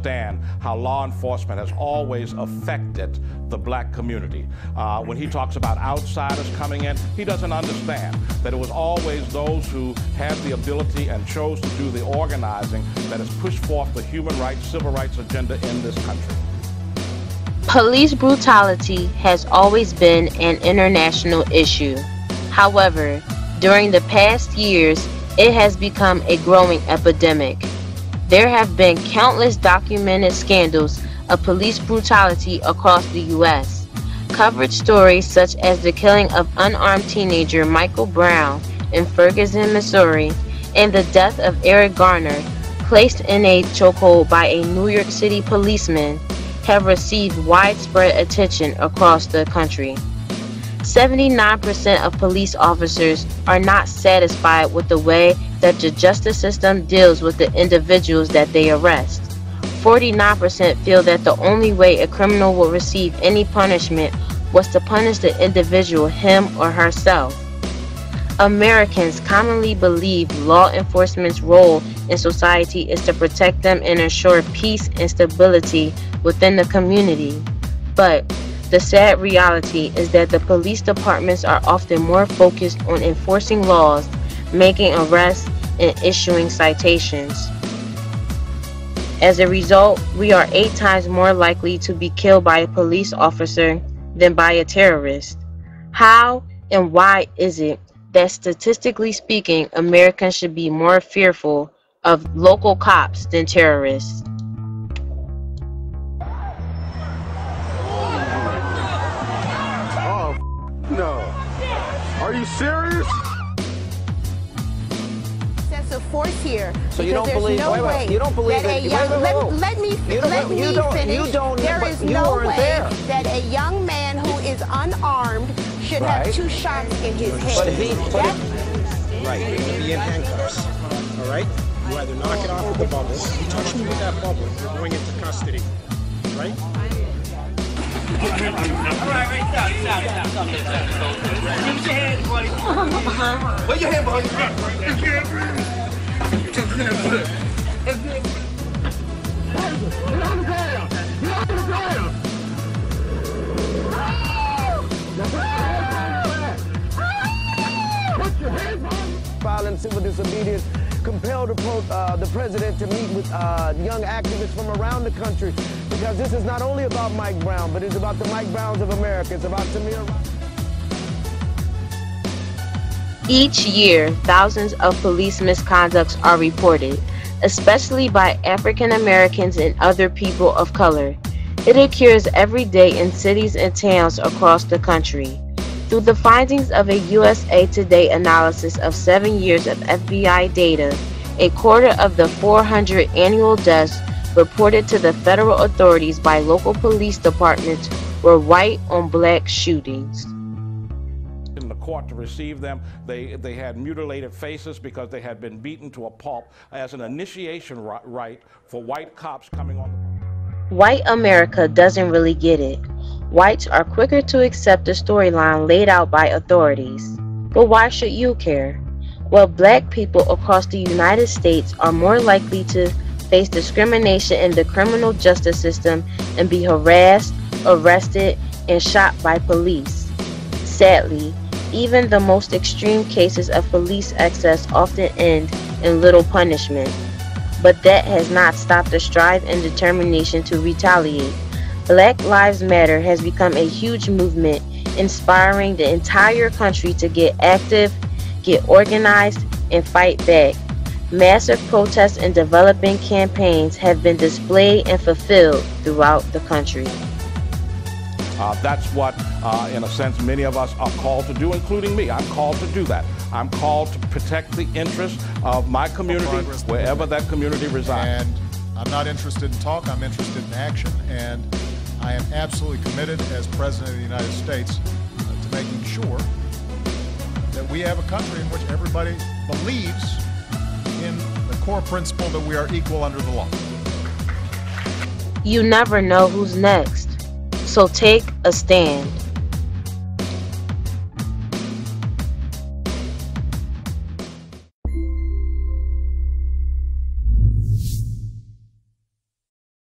understand how law enforcement has always affected the black community. When he talks about outsiders coming in, he doesn't understand that it was always those who had the ability and chose to do the organizing that has pushed forth the human rights, civil rights agenda in this country. Police brutality has always been an international issue. However, during the past years, it has become a growing epidemic. There have been countless documented scandals of police brutality across the U.S. Coverage stories such as the killing of unarmed teenager Michael Brown in Ferguson, Missouri, and the death of Eric Garner, placed in a chokehold by a New York City policeman, have received widespread attention across the country. 79% of police officers are not satisfied with the way that the justice system deals with the individuals that they arrest. 49% feel that the only way a criminal will receive any punishment was to punish the individual him or herself. Americans commonly believe law enforcement's role in society is to protect them and ensure peace and stability within the community. But the sad reality is that the police departments are often more focused on enforcing laws, making arrests, and issuing citations. As a result, we are 8 times more likely to be killed by a police officer than by a terrorist. How and why is it that, statistically speaking, Americans should be more fearful of local cops than terrorists? Oh, no. Are you serious? Of force here. So you don't believe? No way you don't believe that a young, let me finish. There is no way that a young man who is unarmed should have 2 shots in his head. But he, right, you're going to be in handcuffs. All right? You either knock it off with the bubble. You touch me with that bubble, you're going into custody. Right? All right, stop. Use your hands, buddy. Where your hand, buddy? You can't breathe. Get on the ground. Get on the ground. Put your hands on. Violent civil disobedience compelled the president to meet with young activists from around the country, because this is not only about Mike Brown, but it's about the Mike Browns of America. It's about Tamir. Each year, thousands of police misconducts are reported, especially by African Americans and other people of color. It occurs every day in cities and towns across the country. Through the findings of a USA Today analysis of 7 years of FBI data, a quarter of the 400 annual deaths reported to the federal authorities by local police departments were white on black shootings. In the court to receive them, they had mutilated faces because they had been beaten to a pulp as an initiation rite for white cops coming on the... White America doesn't really get it. Whites are quicker to accept the storyline laid out by authorities. But why should you care? Well, black people across the United States are more likely to face discrimination in the criminal justice system and be harassed, arrested, and shot by police. Sadly, even the most extreme cases of police excess often end in little punishment. But that has not stopped the strive and determination to retaliate. Black Lives Matter has become a huge movement, inspiring the entire country to get active, get organized, and fight back. Massive protests and developing campaigns have been displayed and fulfilled throughout the country. That's what, in a sense, many of us are called to do, including me. I'm called to do that. I'm called to protect the interests of my community, wherever that community resides. And I'm not interested in talk, I'm interested in action, and I am absolutely committed as President of the United States to making sure that we have a country in which everybody believes in the core principle that we are equal under the law. You never know who's next, so take a stand.